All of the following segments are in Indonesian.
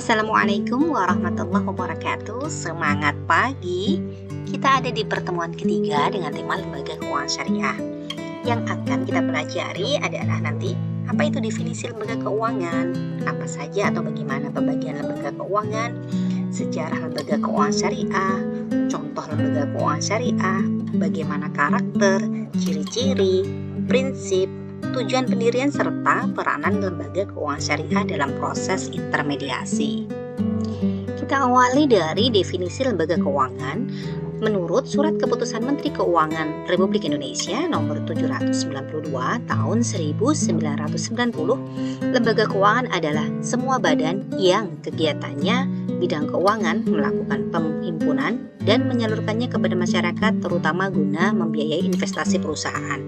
Assalamualaikum warahmatullahi wabarakatuh. Semangat pagi. Kita ada di pertemuan ketiga dengan tema lembaga keuangan syariah. Yang akan kita pelajari adalah nanti apa itu definisi lembaga keuangan, apa saja atau bagaimana pembagian lembaga keuangan, sejarah lembaga keuangan syariah, contoh lembaga keuangan syariah, bagaimana karakter, ciri-ciri, prinsip, tujuan pendirian serta peranan lembaga keuangan syariah dalam proses intermediasi. Kita awali dari definisi lembaga keuangan. Menurut Surat Keputusan Menteri Keuangan Republik Indonesia Nomor 792 Tahun 1990, lembaga keuangan adalah semua badan yang kegiatannya bidang keuangan melakukan penghimpunan dan menyalurkannya kepada masyarakat, terutama guna membiayai investasi perusahaan.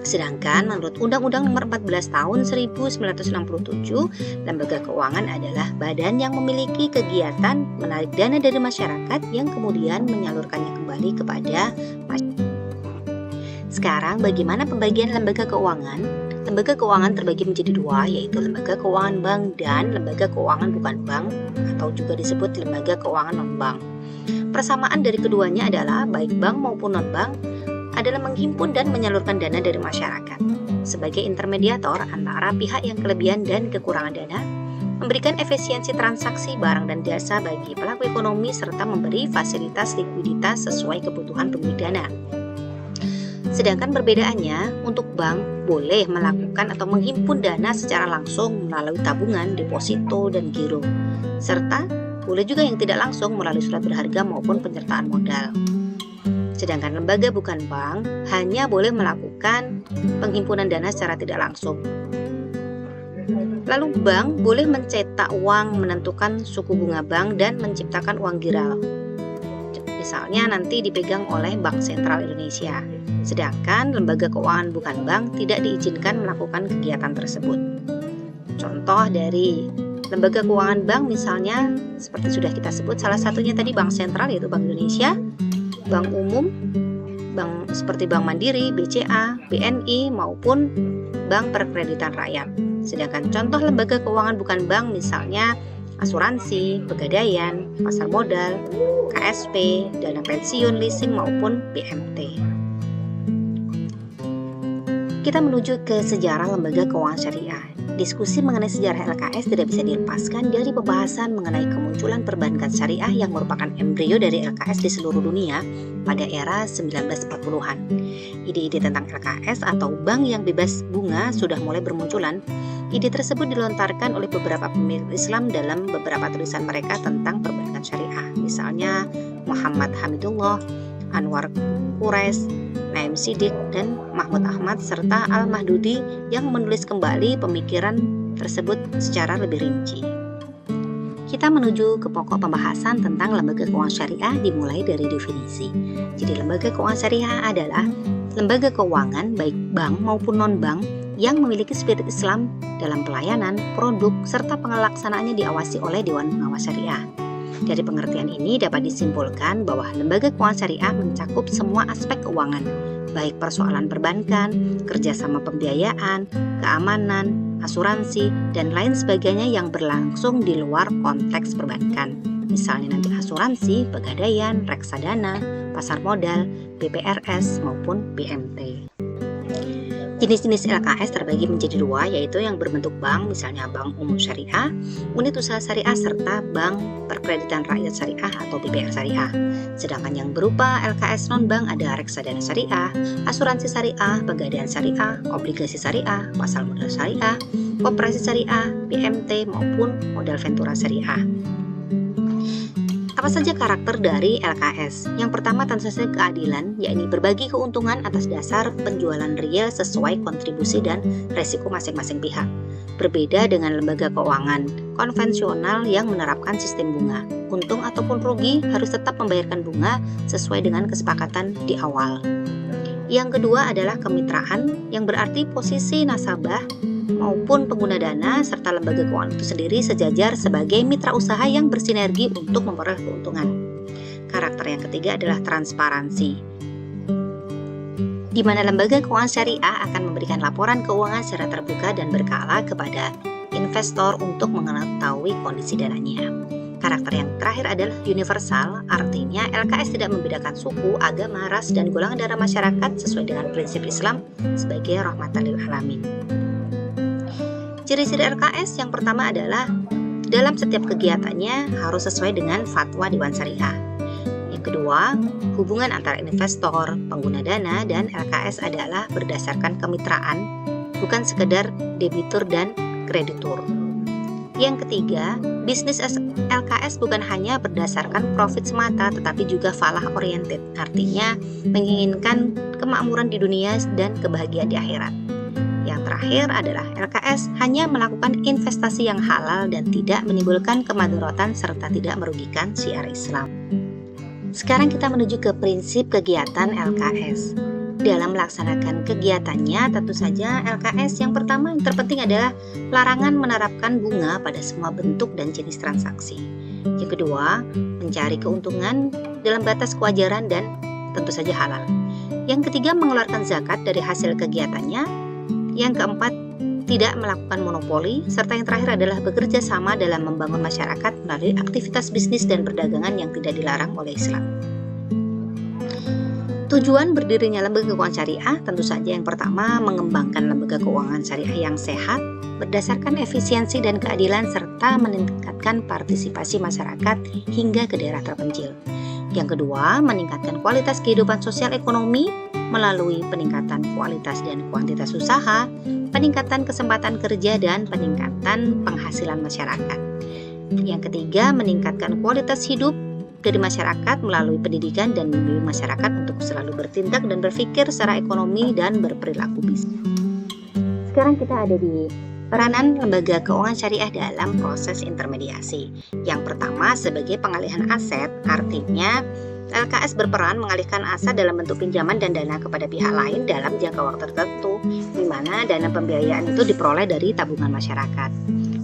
Sedangkan menurut Undang-Undang Nomor 14 Tahun 1967, lembaga keuangan adalah badan yang memiliki kegiatan menarik dana dari masyarakat yang kemudian menyalurkannya kembali kepada masyarakat. Sekarang bagaimana pembagian lembaga keuangan? Lembaga keuangan terbagi menjadi dua, yaitu lembaga keuangan bank dan lembaga keuangan bukan bank atau juga disebut lembaga keuangan non-bank. Persamaan dari keduanya adalah baik bank maupun non-bank adalah menghimpun dan menyalurkan dana dari masyarakat sebagai intermediator antara pihak yang kelebihan dan kekurangan dana, memberikan efisiensi transaksi barang dan jasa bagi pelaku ekonomi, serta memberi fasilitas likuiditas sesuai kebutuhan pemilik dana. Sedangkan perbedaannya, untuk bank boleh melakukan atau menghimpun dana secara langsung melalui tabungan, deposito, dan giro, serta boleh juga yang tidak langsung melalui surat berharga maupun penyertaan modal. Sedangkan lembaga bukan bank hanya boleh melakukan penghimpunan dana secara tidak langsung. Lalu bank boleh mencetak uang, menentukan suku bunga bank, dan menciptakan uang giral. Misalnya nanti dipegang oleh Bank Sentral Indonesia. Sedangkan lembaga keuangan bukan bank tidak diizinkan melakukan kegiatan tersebut. Contoh dari lembaga keuangan bank misalnya seperti sudah kita sebut, salah satunya tadi Bank Sentral yaitu Bank Indonesia, bank umum, bank seperti Bank Mandiri, BCA, BNI, maupun bank perkreditan rakyat. Sedangkan contoh lembaga keuangan bukan bank misalnya asuransi, pegadaian, pasar modal, KSP, dana pensiun, leasing, maupun BMT. Kita menuju ke sejarah lembaga keuangan syariah. Diskusi mengenai sejarah LKS tidak bisa dilepaskan dari pembahasan mengenai kemunculan perbankan syariah yang merupakan embrio dari LKS di seluruh dunia pada era 1940-an. Ide-ide tentang LKS atau bank yang bebas bunga sudah mulai bermunculan. Ide tersebut dilontarkan oleh beberapa pemilik Islam dalam beberapa tulisan mereka tentang perbankan syariah. Misalnya Muhammad Hamidullah, Anwar Quraisy, Naim Siddiq, dan Mahmud Ahmad serta Al-Mahdudi yang menulis kembali pemikiran tersebut secara lebih rinci. Kita menuju ke pokok pembahasan tentang lembaga keuangan syariah dimulai dari definisi. Jadi lembaga keuangan syariah adalah lembaga keuangan baik bank maupun non-bank yang memiliki spirit Islam dalam pelayanan, produk, serta pelaksanaannya diawasi oleh Dewan Pengawas Syariah. Dari pengertian ini dapat disimpulkan bahwa lembaga keuangan syariah mencakup semua aspek keuangan, baik persoalan perbankan, kerjasama pembiayaan, keamanan, asuransi, dan lain sebagainya yang berlangsung di luar konteks perbankan. Misalnya nanti asuransi, pegadaian, reksadana, pasar modal, BPRS, maupun BMT. Jenis-jenis LKS terbagi menjadi dua, yaitu yang berbentuk bank, misalnya Bank Umum Syariah, Unit Usaha Syariah, serta Bank Perkreditan Rakyat Syariah atau BPR Syariah. Sedangkan yang berupa LKS non-bank ada reksadana syariah, asuransi syariah, pegadaian syariah, obligasi syariah, pasar modal syariah, koperasi syariah, BMT, maupun modal ventura syariah. Apa saja karakter dari LKS? Yang pertama tentu saja keadilan, yakni berbagi keuntungan atas dasar penjualan real sesuai kontribusi dan resiko masing-masing pihak. Berbeda dengan lembaga keuangan konvensional yang menerapkan sistem bunga. Untung ataupun rugi harus tetap membayarkan bunga sesuai dengan kesepakatan di awal. Yang kedua adalah kemitraan, yang berarti posisi nasabah maupun pengguna dana serta lembaga keuangan itu sendiri sejajar sebagai mitra usaha yang bersinergi untuk memperoleh keuntungan. Karakter yang ketiga adalah transparansi, di mana lembaga keuangan syariah akan memberikan laporan keuangan secara terbuka dan berkala kepada investor untuk mengetahui kondisi dananya. Karakter yang terakhir adalah universal, artinya LKS tidak membedakan suku, agama, ras, dan golongan darah masyarakat sesuai dengan prinsip Islam sebagai rahmatan lil alamin. Ciri-ciri LKS yang pertama adalah dalam setiap kegiatannya harus sesuai dengan fatwa Dewan Syariah. Yang kedua, hubungan antara investor, pengguna dana, dan LKS adalah berdasarkan kemitraan, bukan sekedar debitur dan kreditur. Yang ketiga, bisnis LKS bukan hanya berdasarkan profit semata, tetapi juga falah oriented, artinya menginginkan kemakmuran di dunia dan kebahagiaan di akhirat. Yang terakhir adalah LKS hanya melakukan investasi yang halal dan tidak menimbulkan kemadharatan serta tidak merugikan syiar Islam. Sekarang kita menuju ke prinsip kegiatan LKS. Dalam melaksanakan kegiatannya, tentu saja LKS yang pertama yang terpenting adalah larangan menerapkan bunga pada semua bentuk dan jenis transaksi. Yang kedua, mencari keuntungan dalam batas kewajaran dan tentu saja halal. Yang ketiga, mengeluarkan zakat dari hasil kegiatannya. Yang keempat, tidak melakukan monopoli. Serta yang terakhir adalah bekerja sama dalam membangun masyarakat melalui aktivitas bisnis dan perdagangan yang tidak dilarang oleh Islam. Tujuan berdirinya lembaga keuangan syariah tentu saja yang pertama mengembangkan lembaga keuangan syariah yang sehat berdasarkan efisiensi dan keadilan serta meningkatkan partisipasi masyarakat hingga ke daerah terpencil. Yang kedua, meningkatkan kualitas kehidupan sosial ekonomi melalui peningkatan kualitas dan kuantitas usaha, peningkatan kesempatan kerja dan peningkatan penghasilan masyarakat. Yang ketiga, meningkatkan kualitas hidup dari masyarakat melalui pendidikan dan membimbing masyarakat untuk selalu bertindak dan berpikir secara ekonomi dan berperilaku bisnis. Sekarang kita ada di peranan lembaga keuangan syariah dalam proses intermediasi. Yang pertama sebagai pengalihan aset, artinya LKS berperan mengalihkan aset dalam bentuk pinjaman dan dana kepada pihak lain dalam jangka waktu tertentu, di mana dana pembiayaan itu diperoleh dari tabungan masyarakat.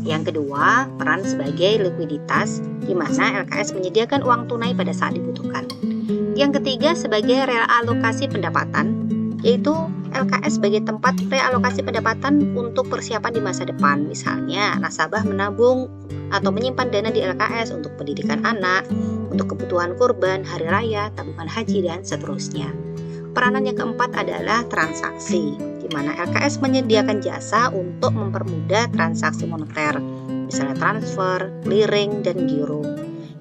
Yang kedua, peran sebagai likuiditas, di mana LKS menyediakan uang tunai pada saat dibutuhkan. Yang ketiga, sebagai realokasi pendapatan, yaitu LKS sebagai tempat realokasi pendapatan untuk persiapan di masa depan. Misalnya, nasabah menabung atau menyimpan dana di LKS untuk pendidikan anak, untuk kebutuhan kurban, hari raya, tabungan haji, dan seterusnya. Peranan yang keempat adalah transaksi, di mana LKS menyediakan jasa untuk mempermudah transaksi moneter, misalnya transfer, clearing, dan giro.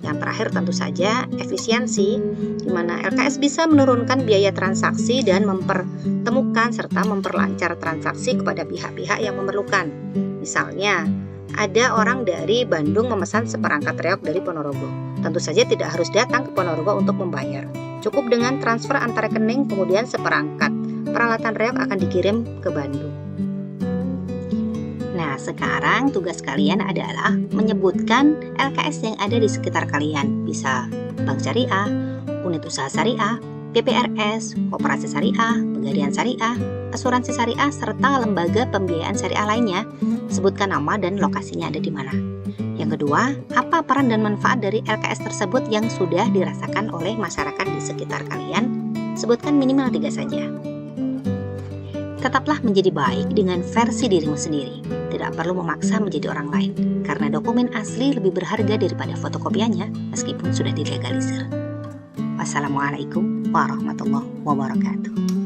Yang terakhir tentu saja efisiensi, di mana LKS bisa menurunkan biaya transaksi dan mempertemukan serta memperlancar transaksi kepada pihak-pihak yang memerlukan. Misalnya, ada orang dari Bandung memesan seperangkat reog dari Ponorogo. Tentu saja tidak harus datang ke Ponorogo untuk membayar. Cukup dengan transfer antar rekening, kemudian seperangkat peralatan reog akan dikirim ke Bandung. Nah, sekarang tugas kalian adalah menyebutkan LKS yang ada di sekitar kalian. Bisa bank syariah, unit usaha syariah, PPRS, koperasi syariah, pegadaian syariah, asuransi syariah, serta lembaga pembiayaan syariah lainnya. Sebutkan nama dan lokasinya ada di mana. Yang kedua, apa peran dan manfaat dari LKS tersebut yang sudah dirasakan oleh masyarakat di sekitar kalian? Sebutkan minimal 3 saja. Tetaplah menjadi baik dengan versi dirimu sendiri. Tidak perlu memaksa menjadi orang lain, karena dokumen asli lebih berharga daripada fotokopiannya meskipun sudah dilegalisir. Wassalamualaikum warahmatullahi wabarakatuh.